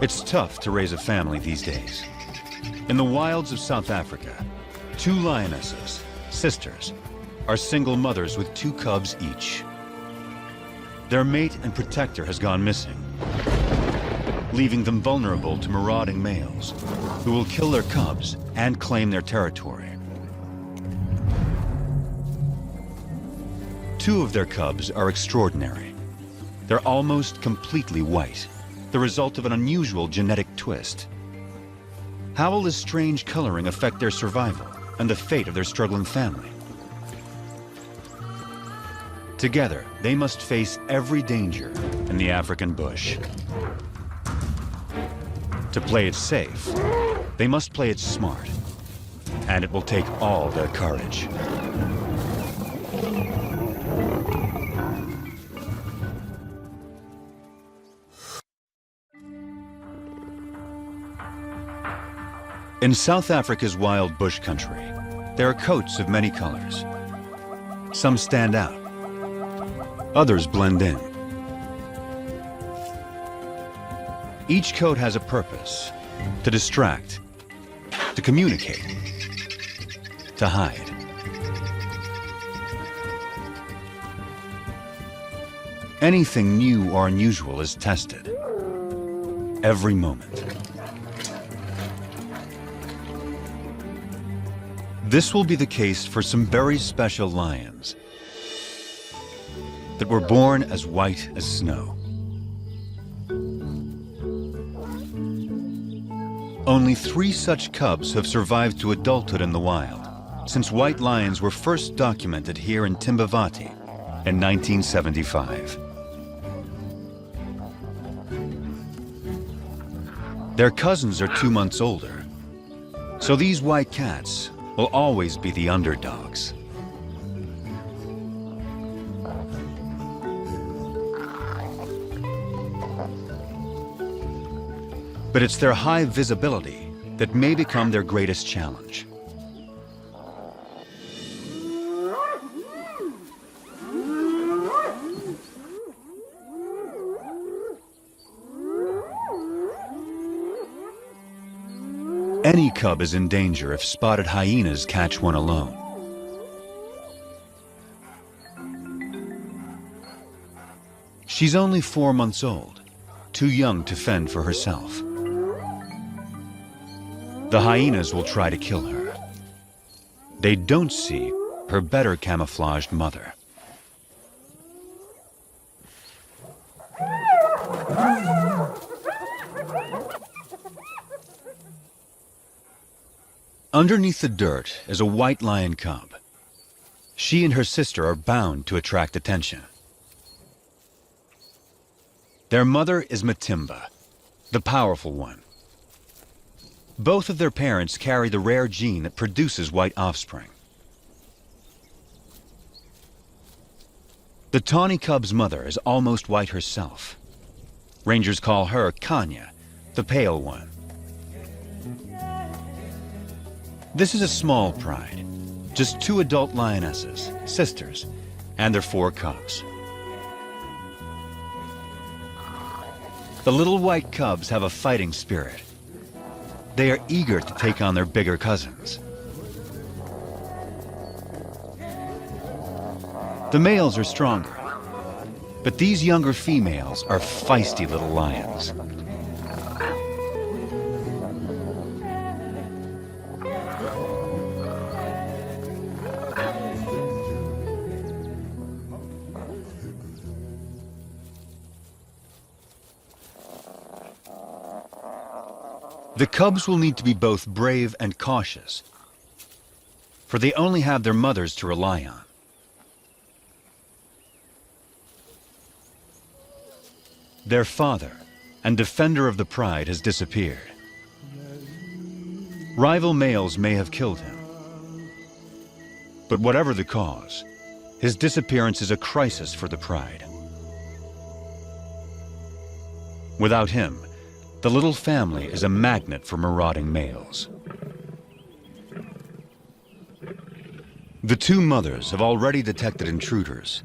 It's tough to raise a family these days. In the wilds of South Africa, 2 lionesses, sisters, are single mothers with 2 cubs each. Their mate and protector has gone missing, leaving them vulnerable to marauding males who will kill their cubs and claim their territory. 2 of their cubs are extraordinary. They're almost completely white, the result of an unusual genetic twist. How will this strange coloring affect their survival and the fate of their struggling family? Together, they must face every danger in the African bush. To play it safe, they must play it smart, and it will take all their courage. In South Africa's wild bush country, there are coats of many colors. Some stand out, others blend in. Each coat has a purpose: to distract, to communicate, to hide. Anything new or unusual is tested every moment. This will be the case for some very special lions that were born as white as snow. Only 3 such cubs have survived to adulthood in the wild since white lions were first documented here in Timbavati in 1975. Their cousins are 2 months older, so these white cats will always be the underdogs. But it's their high visibility that may become their greatest challenge. Any cub is in danger if spotted hyenas catch one alone. She's only 4 months old, too young to fend for herself. The hyenas will try to kill her. They don't see her better camouflaged mother. Underneath the dirt is a white lion cub. She and her sister are bound to attract attention. Their mother is Matimba, the powerful one. Both of their parents carry the rare gene that produces white offspring. The tawny cub's mother is almost white herself. Rangers call her Kanya, the pale one. This is a small pride, just 2 adult lionesses, sisters, and their 4 cubs. The little white cubs have a fighting spirit. They are eager to take on their bigger cousins. The males are stronger, but these younger females are feisty little lions. The cubs will need to be both brave and cautious, for they only have their mothers to rely on. Their father and defender of the pride has disappeared. Rival males may have killed him, but whatever the cause, his disappearance is a crisis for the pride. Without him, the little family is a magnet for marauding males. The 2 mothers have already detected intruders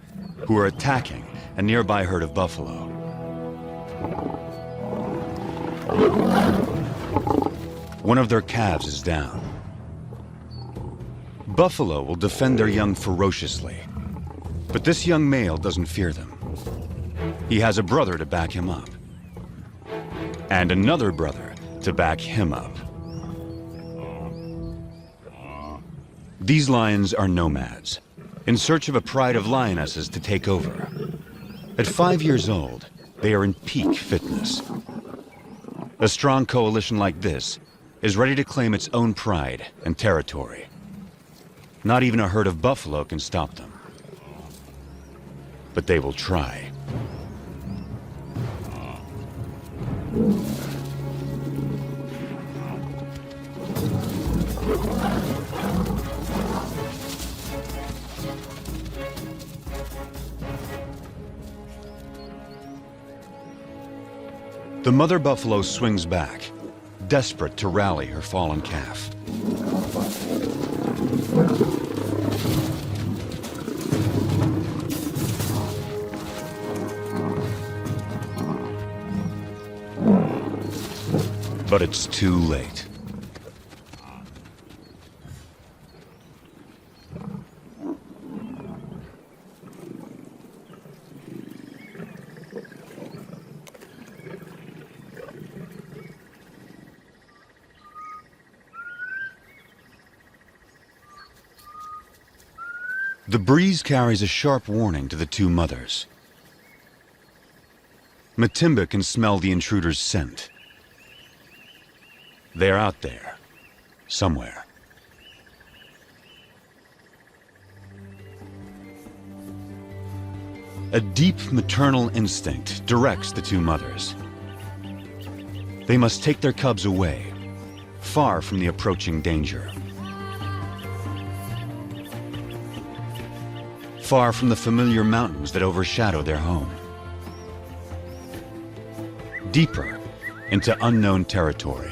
who are attacking a nearby herd of buffalo. One of their calves is down. Buffalo will defend their young ferociously, but this young male doesn't fear them. He has a brother to back him up, and another brother to back him up. These lions are nomads, in search of a pride of lionesses to take over. At 5 years old, they are in peak fitness. A strong coalition like this is ready to claim its own pride and territory. Not even a herd of buffalo can stop them. But they will try. The mother buffalo swings back, desperate to rally her fallen calf. But it's too late. The breeze carries a sharp warning to the two mothers. Matimba can smell the intruder's scent. They're out there, somewhere. A deep maternal instinct directs the two mothers. They must take their cubs away, far from the approaching danger. Far from the familiar mountains that overshadow their home. Deeper into unknown territory.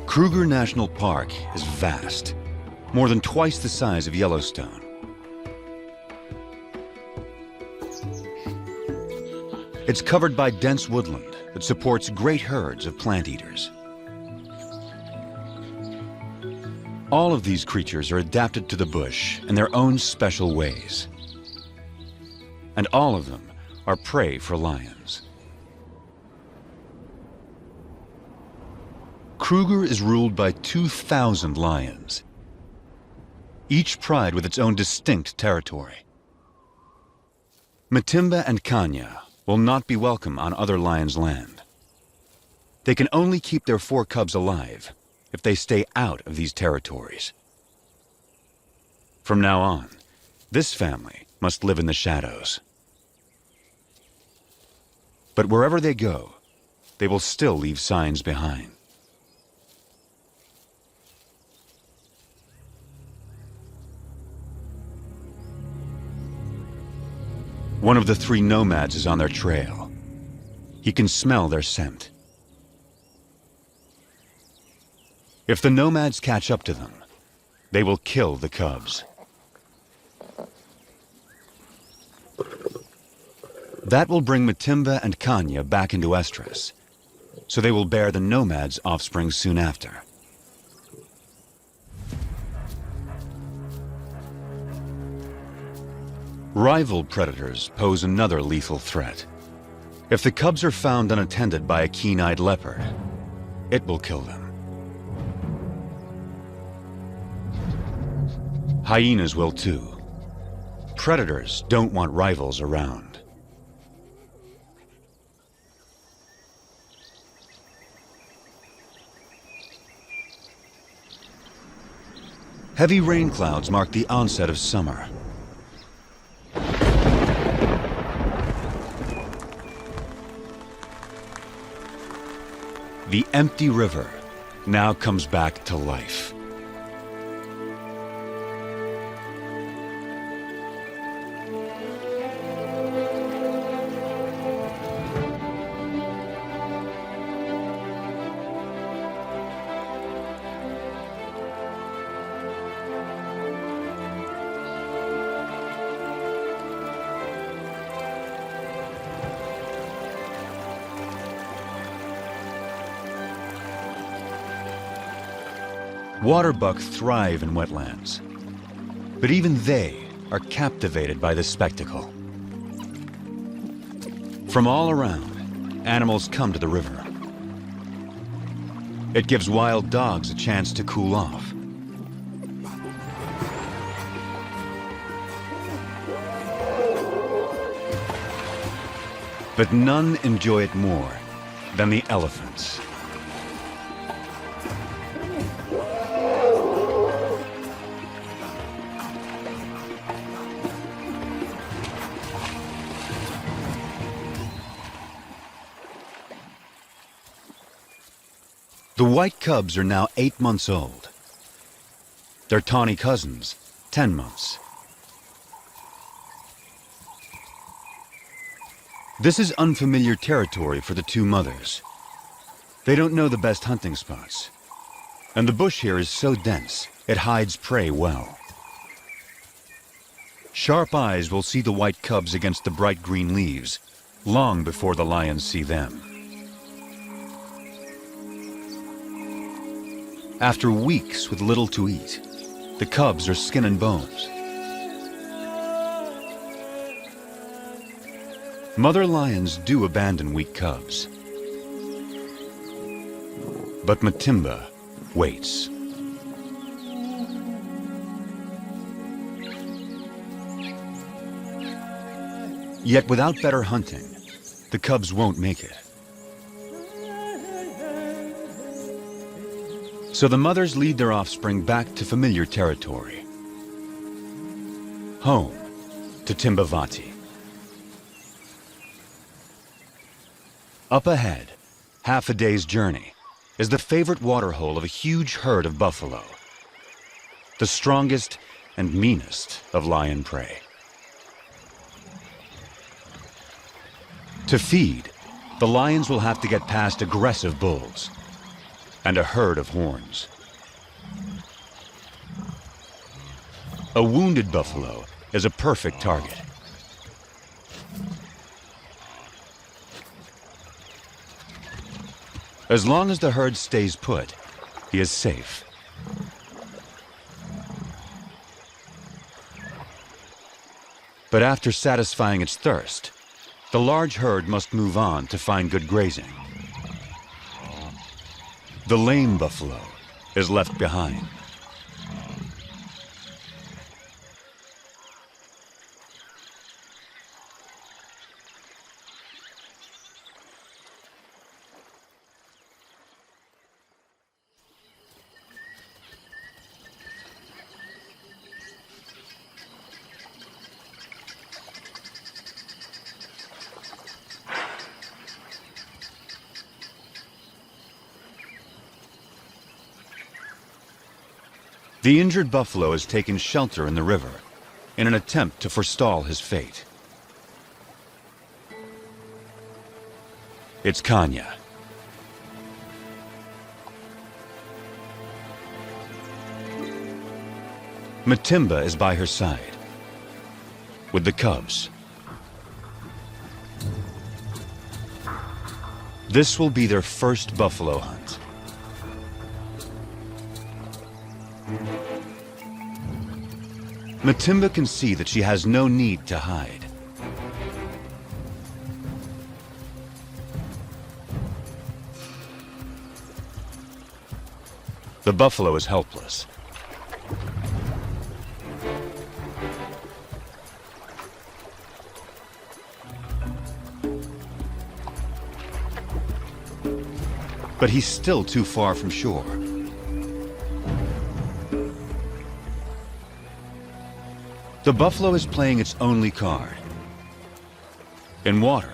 Kruger National Park is vast, more than twice the size of Yellowstone. It's covered by dense woodland that supports great herds of plant eaters. All of these creatures are adapted to the bush in their own special ways. And all of them are prey for lions. Kruger is ruled by 2,000 lions, each pride with its own distinct territory. Matimba and Kanya will not be welcome on other lions' land. They can only keep their 4 cubs alive if they stay out of these territories. From now on, this family must live in the shadows. But wherever they go, they will still leave signs behind. One of the 3 nomads is on their trail. He can smell their scent. If the nomads catch up to them, they will kill the cubs. That will bring Matimba and Kanya back into estrus, so they will bear the nomads' offspring soon after. Rival predators pose another lethal threat. If the cubs are found unattended by a keen-eyed leopard, it will kill them. Hyenas will too. Predators don't want rivals around. Heavy rain clouds mark the onset of summer. The empty river now comes back to life. Waterbuck thrive in wetlands, but even they are captivated by the spectacle. From all around, animals come to the river. It gives wild dogs a chance to cool off. But none enjoy it more than the elephants. The white cubs are now 8 months old. Their tawny cousins, 10 months. This is unfamiliar territory for the two mothers. They don't know the best hunting spots. And the bush here is so dense, it hides prey well. Sharp eyes will see the white cubs against the bright green leaves, long before the lions see them. After weeks with little to eat, the cubs are skin and bones. Mother lions do abandon weak cubs. But Matimba waits. Yet without better hunting, the cubs won't make it. So the mothers lead their offspring back to familiar territory. Home to Timbavati. Up ahead, half a day's journey, is the favorite waterhole of a huge herd of buffalo, the strongest and meanest of lion prey. To feed, the lions will have to get past aggressive bulls and a herd of horns. A wounded buffalo is a perfect target. As long as the herd stays put, he is safe. But after satisfying its thirst, the large herd must move on to find good grazing. The lame buffalo is left behind. The injured buffalo has taken shelter in the river in an attempt to forestall his fate. It's Kanya. Matimba is by her side, with the cubs. This will be their first buffalo hunt. Matimba can see that she has no need to hide. The buffalo is helpless. But he's still too far from shore. The buffalo is playing its only card. In water,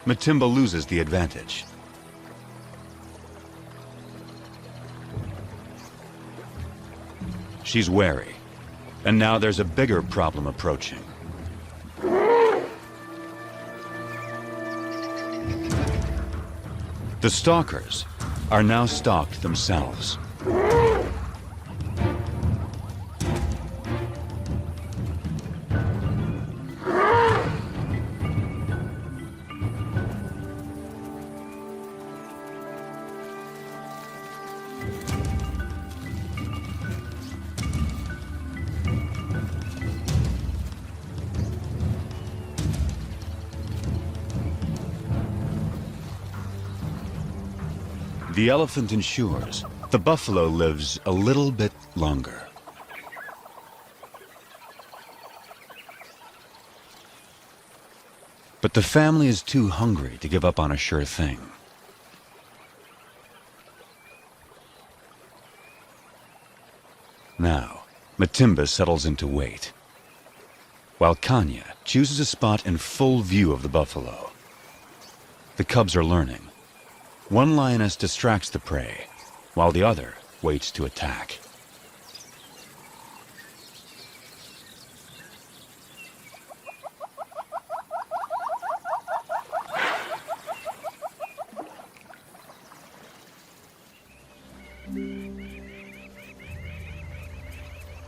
Matimba loses the advantage. She's wary, and now there's a bigger problem approaching. The stalkers are now stalked themselves. The elephant ensures the buffalo lives a little bit longer. But the family is too hungry to give up on a sure thing. Now, Matimba settles into wait, while Kanya chooses a spot in full view of the buffalo. The cubs are learning. One lioness distracts the prey, while the other waits to attack.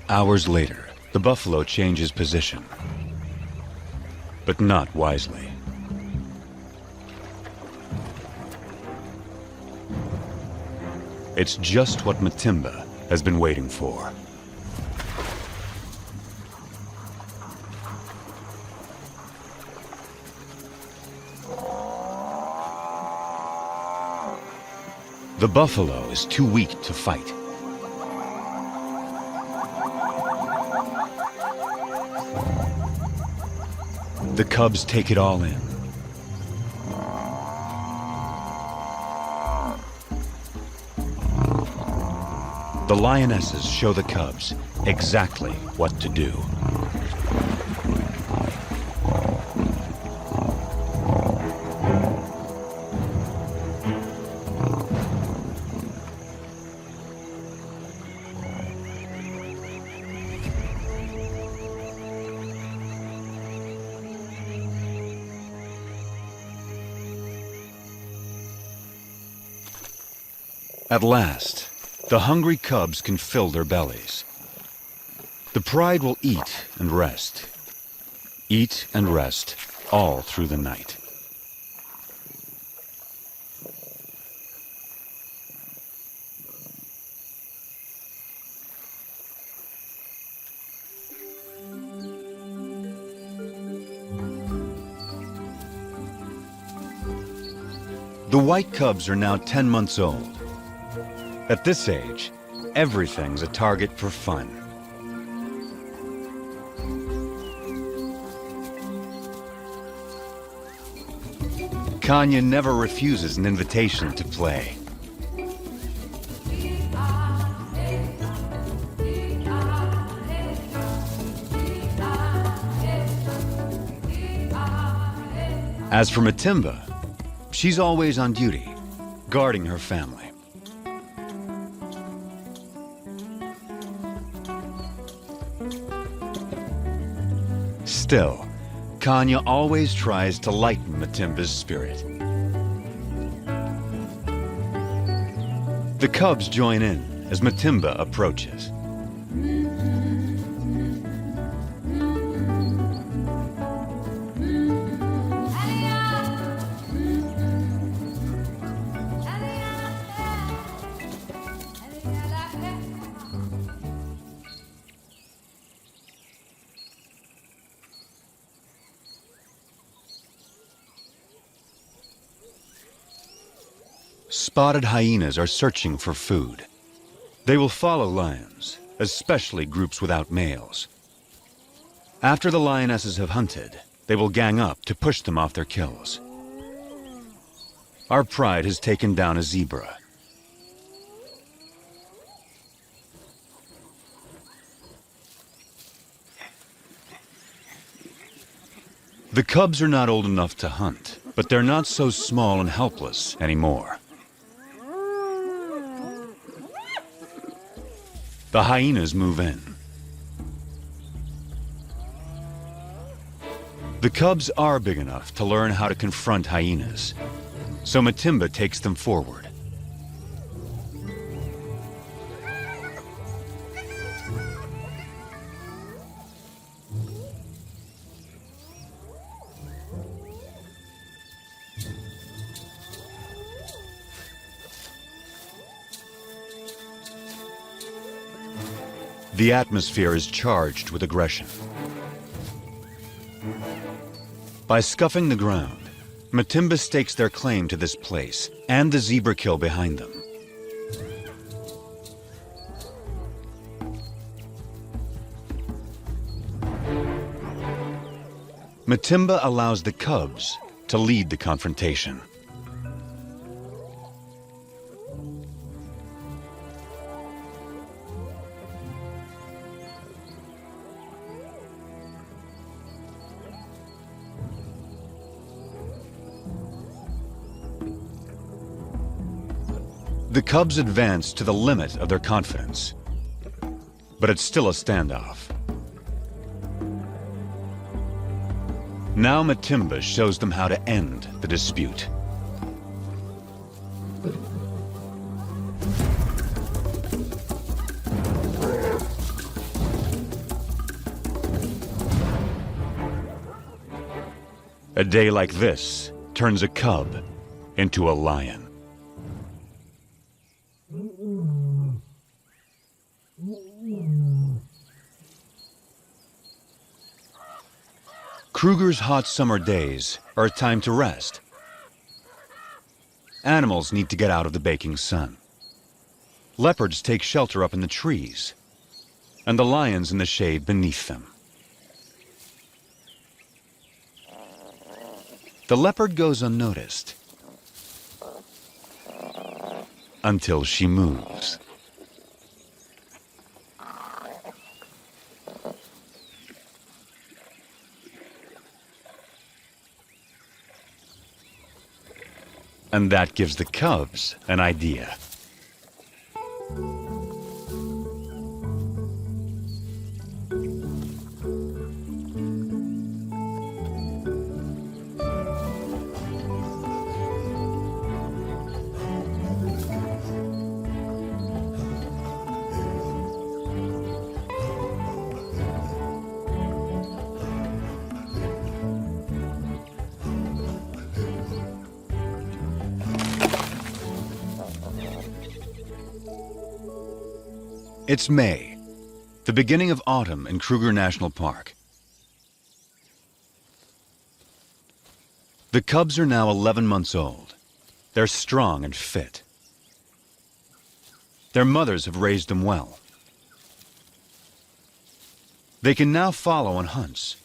Hours later, the buffalo changes position, but not wisely. It's just what Matimba has been waiting for. The buffalo is too weak to fight. The cubs take it all in. The lionesses show the cubs exactly what to do. At last, the hungry cubs can fill their bellies. The pride will eat and rest all through the night. The white cubs are now 10 months old. At this age, everything's a target for fun. Kanya never refuses an invitation to play. As for Matimba, she's always on duty, guarding her family. Still, Kanya always tries to lighten Matimba's spirit. The cubs join in as Matimba approaches. Spotted hyenas are searching for food. They will follow lions, especially groups without males. After the lionesses have hunted, they will gang up to push them off their kills. Our pride has taken down a zebra. The cubs are not old enough to hunt, but they're not so small and helpless anymore. The hyenas move in. The cubs are big enough to learn how to confront hyenas, so Matimba takes them forward. The atmosphere is charged with aggression. By scuffing the ground, Matimba stakes their claim to this place and the zebra kill behind them. Matimba allows the cubs to lead the confrontation. The cubs advance to the limit of their confidence, but it's still a standoff. Now Matimba shows them how to end the dispute. A day like this turns a cub into a lion. Kruger's hot summer days are a time to rest. Animals need to get out of the baking sun. Leopards take shelter up in the trees, and the lions in the shade beneath them. The leopard goes unnoticed until she moves. And that gives the cubs an idea. It's May, the beginning of autumn in Kruger National Park. The cubs are now 11 months old. They're strong and fit. Their mothers have raised them well. They can now follow on hunts,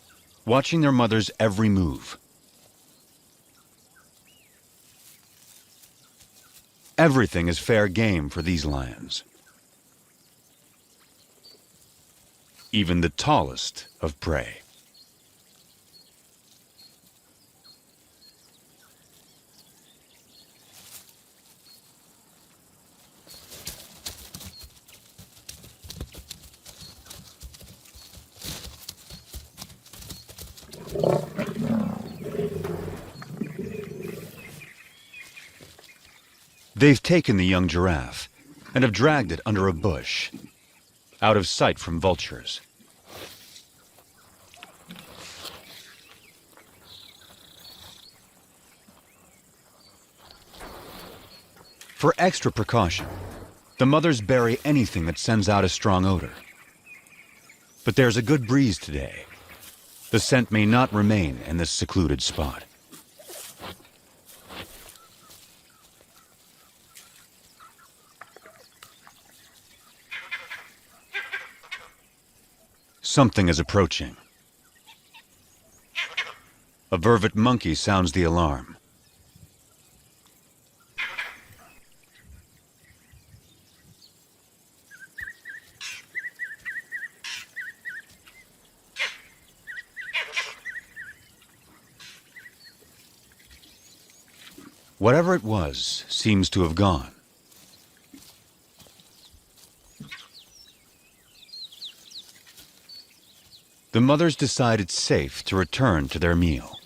watching their mother's every move. Everything is fair game for these lions. Even the tallest of prey. They've taken the young giraffe and have dragged it under a bush, out of sight from vultures. For extra precaution, the mothers bury anything that sends out a strong odor. But there's a good breeze today. The scent may not remain in this secluded spot. Something is approaching. A vervet monkey sounds the alarm. Whatever it was seems to have gone. The mothers decide it's safe to return to their meal.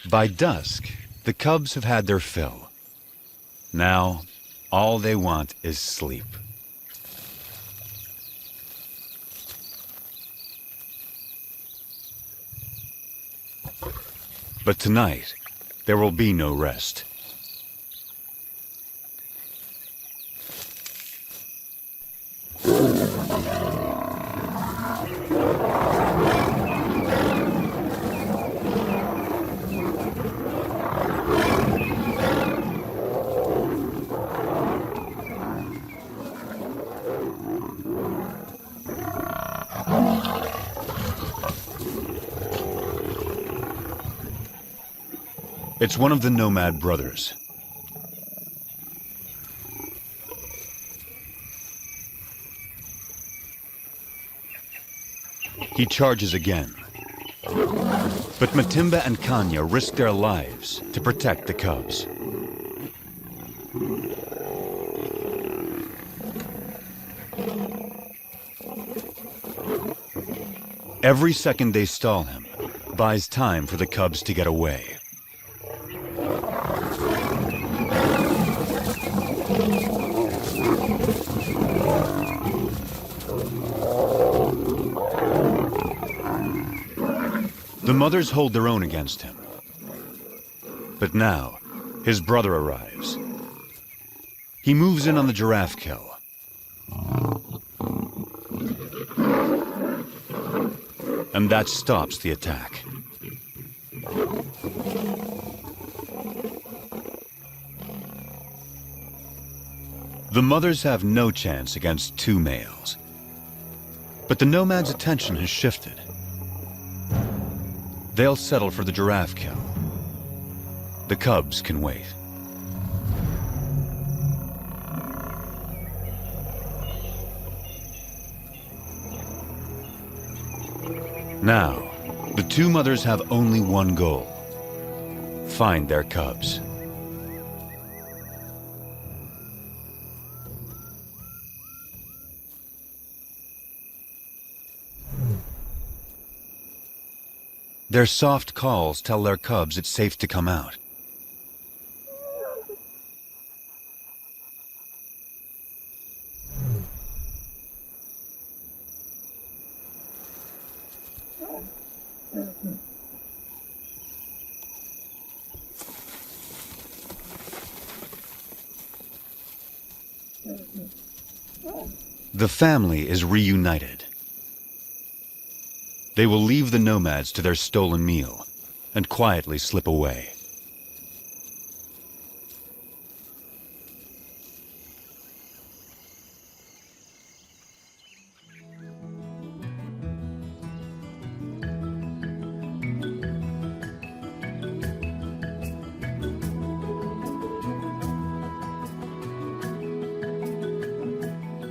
By dusk, the cubs have had their fill. Now, all they want is sleep. But tonight, there will be no rest. It's one of the nomad brothers. He charges again. But Matimba and Kanya risk their lives to protect the cubs. Every second they stall him buys time for the cubs to get away. The mothers hold their own against him. But now, his brother arrives. He moves in on the giraffe kill. And that stops the attack. The mothers have no chance against two males. But the nomad's attention has shifted. They'll settle for the giraffe kill. The cubs can wait. Now, the two mothers have only one goal: find their cubs. Their soft calls tell their cubs it's safe to come out. The family is reunited. They will leave the nomads to their stolen meal and quietly slip away.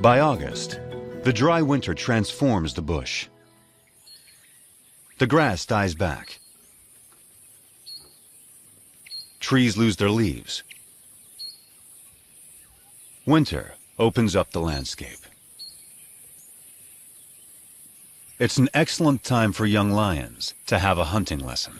By August, the dry winter transforms the bush. The grass dies back. Trees lose their leaves. Winter opens up the landscape. It's an excellent time for young lions to have a hunting lesson.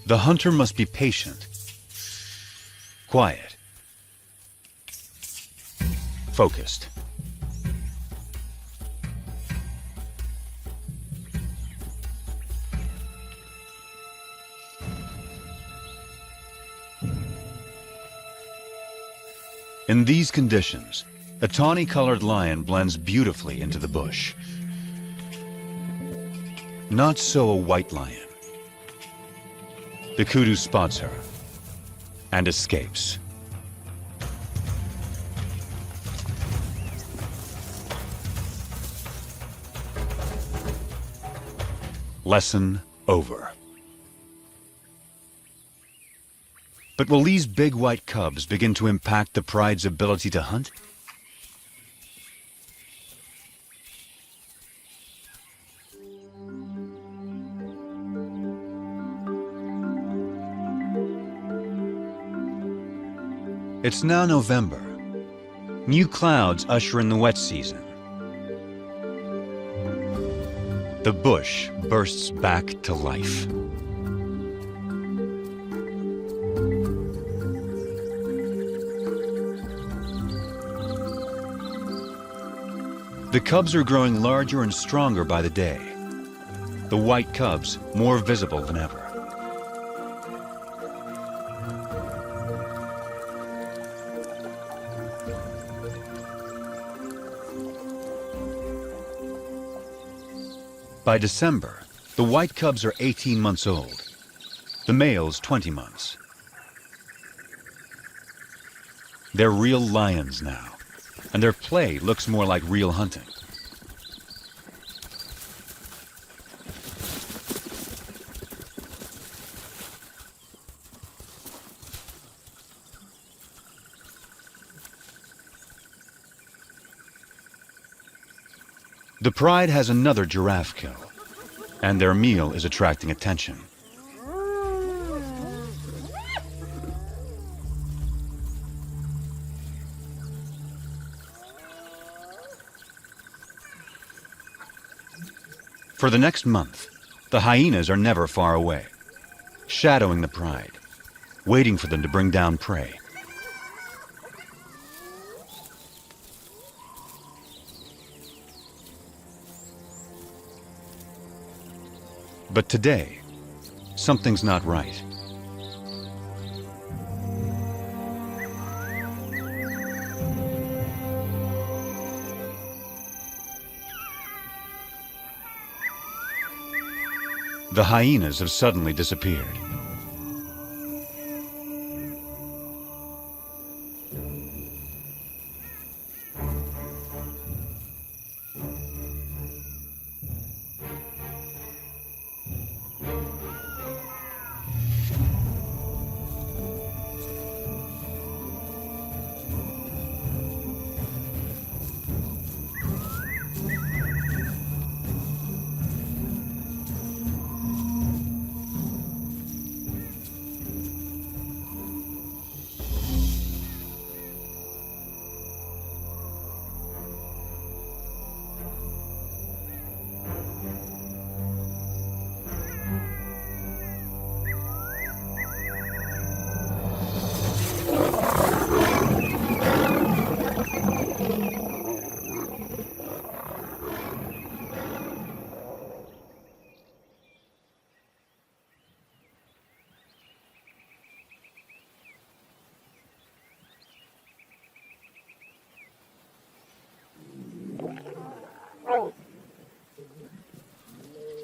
The hunter must be patient, quiet, focused. In these conditions, a tawny-colored lion blends beautifully into the bush. Not so a white lion. The kudu spots her and escapes. Lesson over. But will these big white cubs begin to impact the pride's ability to hunt? It's now November. New clouds usher in the wet season. The bush bursts back to life. The cubs are growing larger and stronger by the day. The white cubs more visible than ever. By December, the white cubs are 18 months old, the males 20 months. They're real lions now, and their play looks more like real hunting. The pride has another giraffe kill, and their meal is attracting attention. For the next month, the hyenas are never far away, shadowing the pride, waiting for them to bring down prey. But today, something's not right. The hyenas have suddenly disappeared.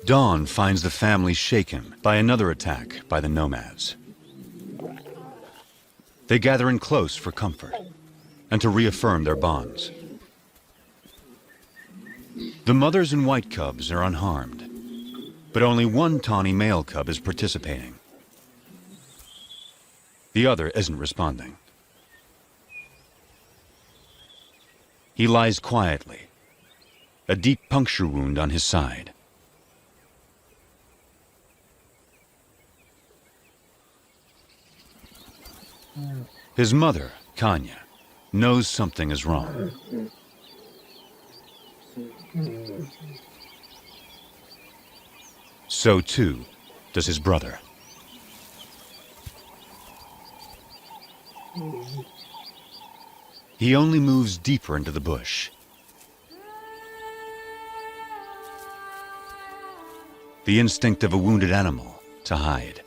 Dawn finds the family shaken by another attack by the nomads. They gather in close for comfort and to reaffirm their bonds. The mothers and white cubs are unharmed, but only one tawny male cub is participating. The other isn't responding. He lies quietly, a deep puncture wound on his side. His mother, Kanya, knows something is wrong. So too does his brother. He only moves deeper into the bush. The instinct of a wounded animal to hide.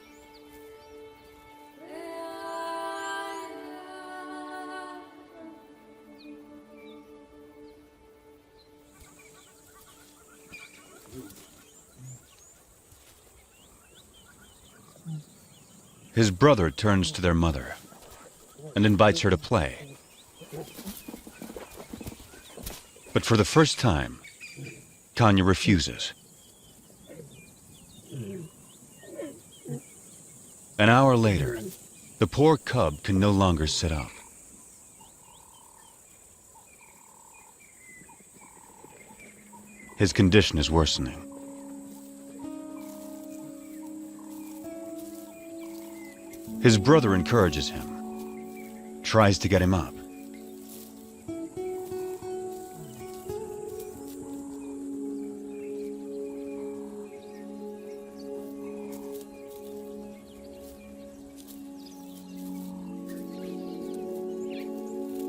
His brother turns to their mother and invites her to play. But for the first time, Kanya refuses. An hour later, the poor cub can no longer sit up. His condition is worsening. His brother encourages him, tries to get him up.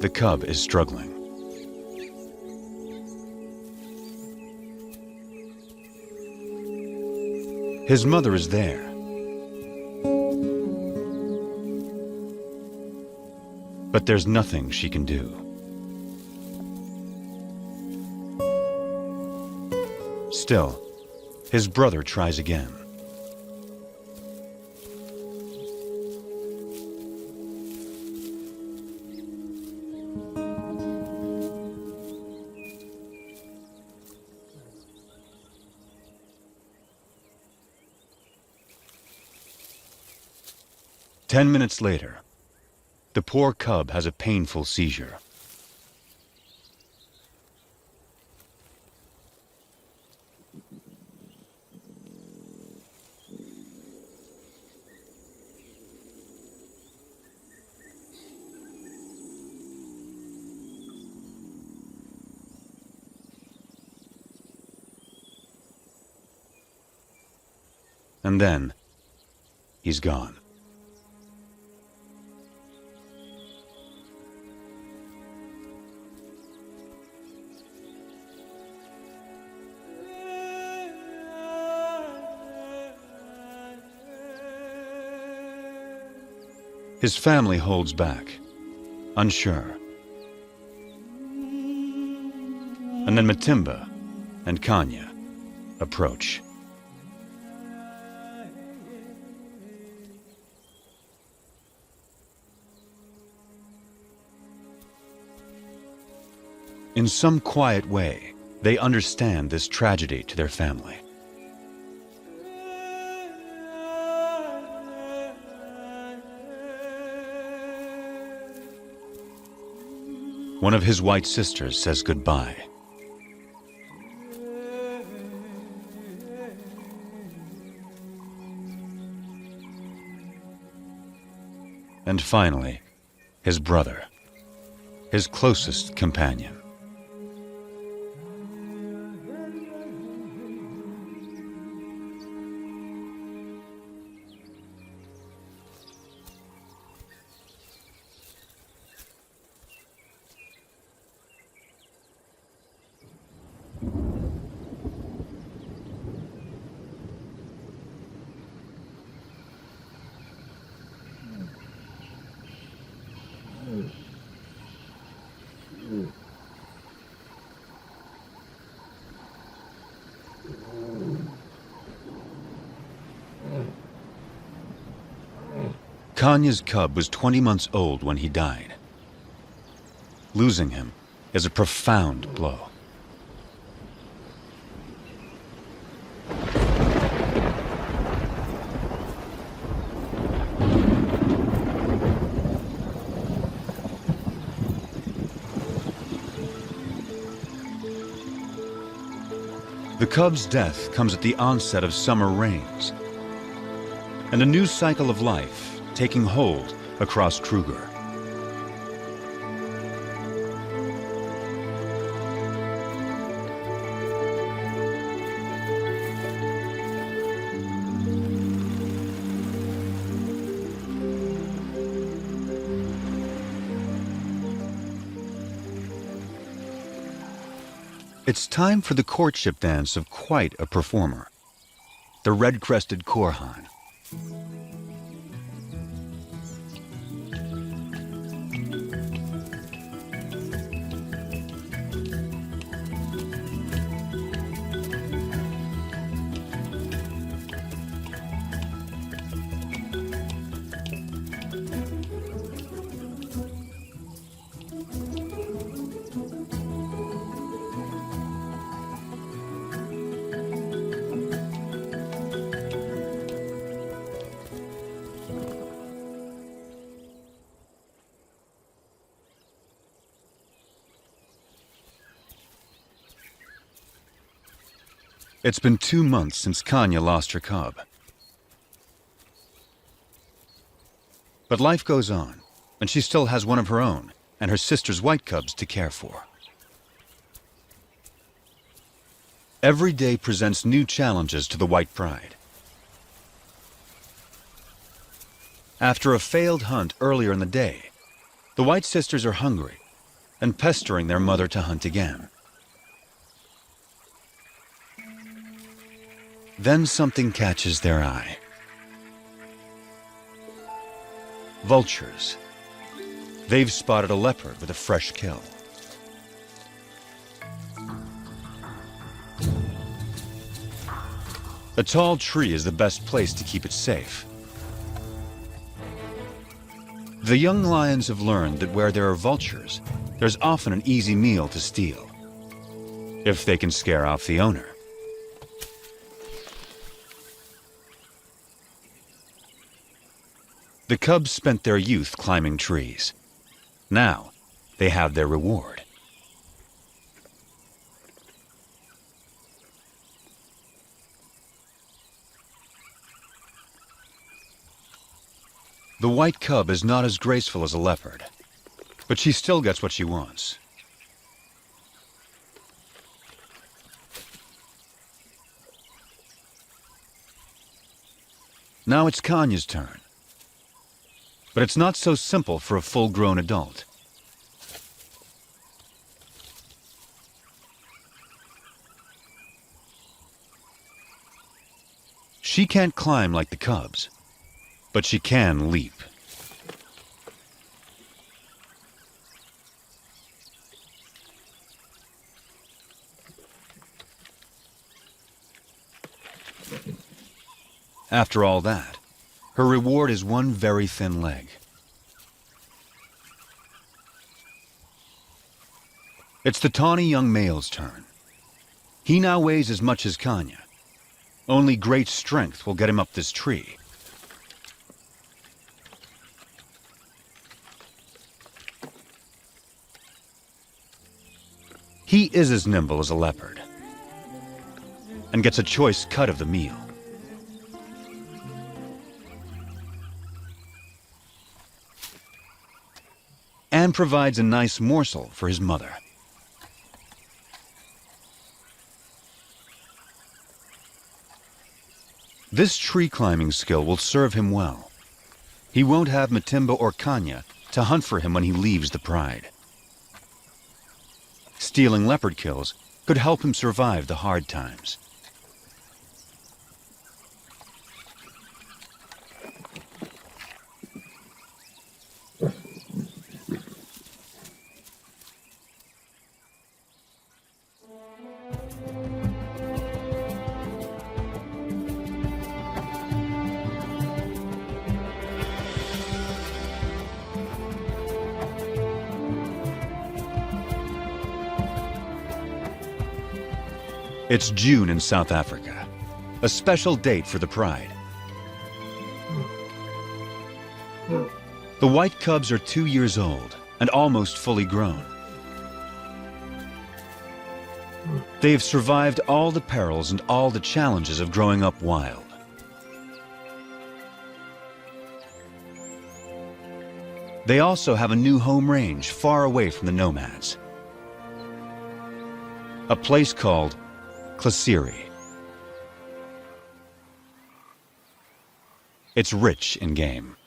The cub is struggling. His mother is there. But there's nothing she can do. Still, His brother tries again. Ten minutes later, the poor cub has a painful seizure. And then, he's gone. His family holds back, unsure. And then Matimba and Kanya approach. In some quiet way, they understand this tragedy to their family. One of his white sisters says goodbye. And finally, his brother, his closest companion. Kanya's cub was 20 months old when he died. Losing him is a profound blow. The cub's death comes at the onset of summer rains, and a new cycle of life taking hold across Kruger. It's time for the courtship dance of quite a performer, the red-crested Korhan. It's been 2 months since Kanya lost her cub. But life goes on, and she still has one of her own and her sister's white cubs to care for. Every day presents new challenges to the white pride. After a failed hunt earlier in the day, the white sisters are hungry and pestering their mother to hunt again. Then something catches their eye. Vultures. They've spotted a leopard with a fresh kill. A tall tree is the best place to keep it safe. The young lions have learned that where there are vultures, there's often an easy meal to steal, if they can scare off the owner. The cubs spent their youth climbing trees. Now, they have their reward. The white cub is not as graceful as a leopard, but she still gets what she wants. Now it's Kanya's turn. But it's not so simple for a full-grown adult. She can't climb like the cubs, but she can leap. After all that, her reward is one very thin leg. It's the tawny young male's turn. He now weighs as much as Kanya. Only great strength will get him up this tree. He is as nimble as a leopard, and gets a choice cut of the meal. And provides a nice morsel for his mother. This tree climbing skill will serve him well. He won't have Matimba or Kanya to hunt for him when he leaves the pride. Stealing leopard kills could help him survive the hard times. It's June in South Africa, a special date for the pride. The white cubs are 2 years old and almost fully grown. They have survived all the perils and all the challenges of growing up wild. They also have a new home range far away from the nomads. A place called Klasiri. It's rich in game.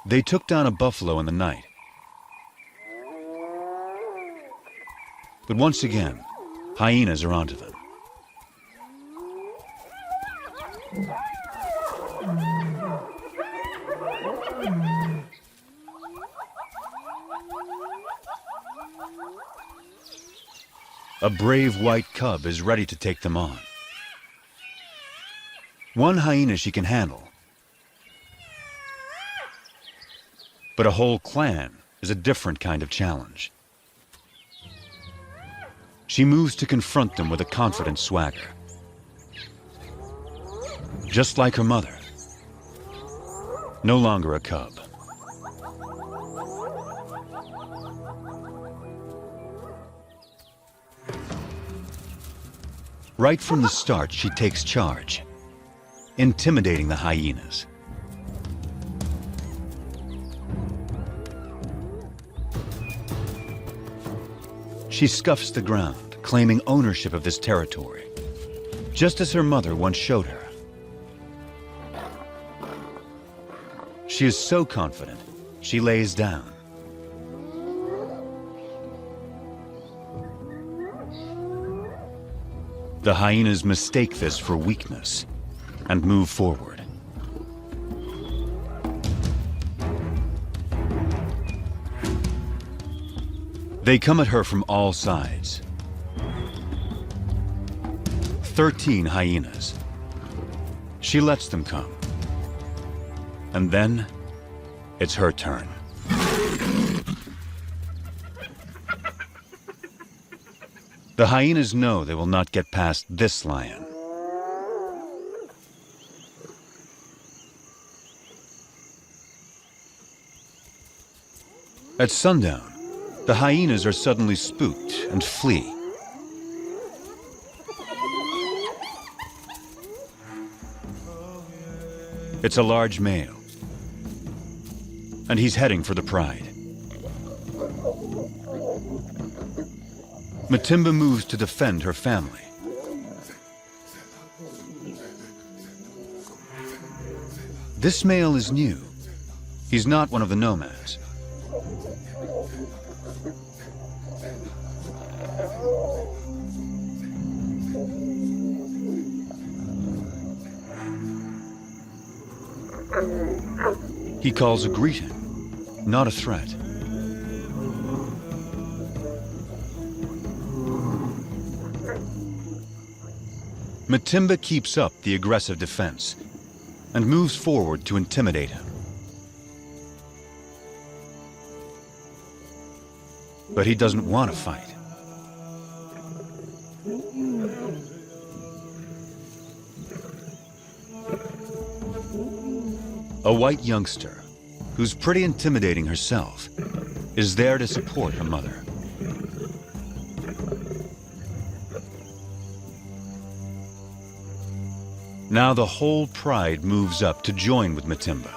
They took down a buffalo in the night. But once again, hyenas are onto them. A brave white cub is ready to take them on. One hyena she can handle, but a whole clan is a different kind of challenge. She moves to confront them with a confident swagger. Just like her mother. No longer a cub. Right from the start, she takes charge, intimidating the hyenas. She scuffs the ground, claiming ownership of this territory, just as her mother once showed her. She is so confident, she lays down. The hyenas mistake this for weakness and move forward. They come at her from all sides. 13 hyenas. She lets them come. And then, it's her turn. The hyenas know they will not get past this lion. At sundown, the hyenas are suddenly spooked and flee. It's a large male, and he's heading for the pride. Matimba moves to defend her family. This male is new. He's not one of the nomads. He calls a greeting, not a threat. Matimba keeps up the aggressive defense and moves forward to intimidate him. But he doesn't want to fight. A white youngster, who's pretty intimidating herself, is there to support her mother. Now the whole pride moves up to join with Matimba.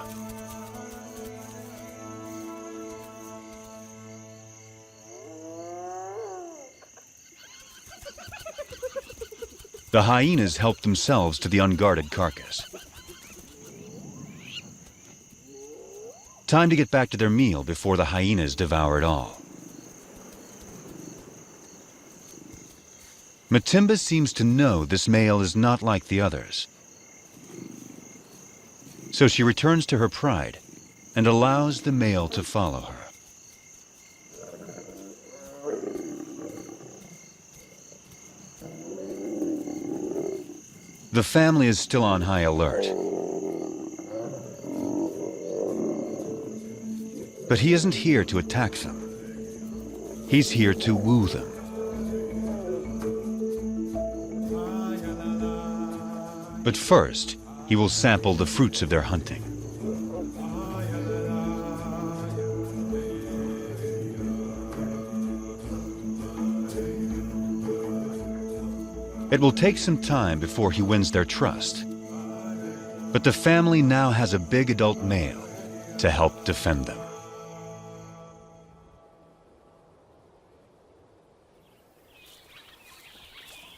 The hyenas help themselves to the unguarded carcass. Time to get back to their meal before the hyenas devour it all. Matimba seems to know this male is not like the others. So she returns to her pride and allows the male to follow her. The family is still on high alert. But he isn't here to attack them. He's here to woo them. But first, he will sample the fruits of their hunting. It will take some time before he wins their trust. But the family now has a big adult male to help defend them.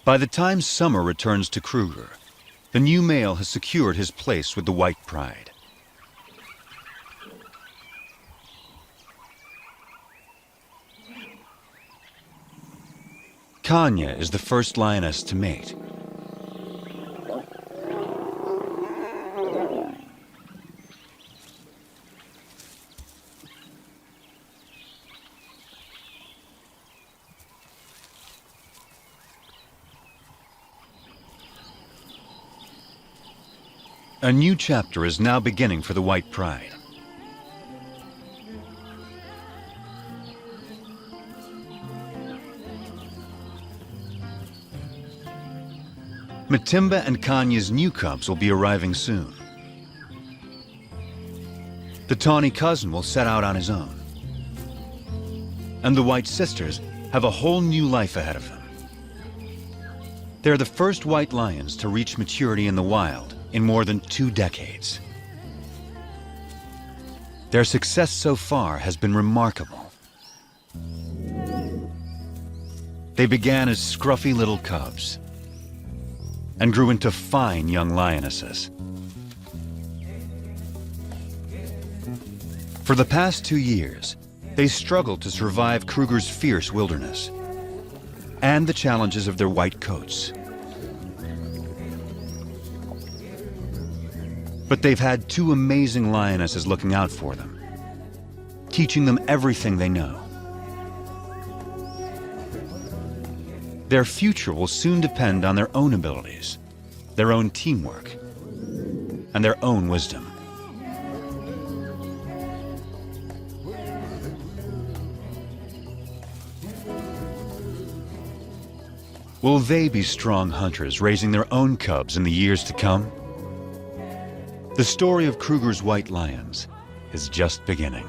By the time summer returns to Kruger, the new male has secured his place with the white pride. Kanya is the first lioness to mate. A new chapter is now beginning for the white pride. Matimba and Kanya's new cubs will be arriving soon. The tawny cousin will set out on his own. And the white sisters have a whole new life ahead of them. They're the first white lions to reach maturity in the wild in more than 2 decades. Their success so far has been remarkable. They began as scruffy little cubs and grew into fine young lionesses. For the past 2 years, they struggled to survive Kruger's fierce wilderness and the challenges of their white coats. But they've had two amazing lionesses looking out for them, teaching them everything they know. Their future will soon depend on their own abilities, their own teamwork, and their own wisdom. Will they be strong hunters raising their own cubs in the years to come? The story of Kruger's white lions is just beginning.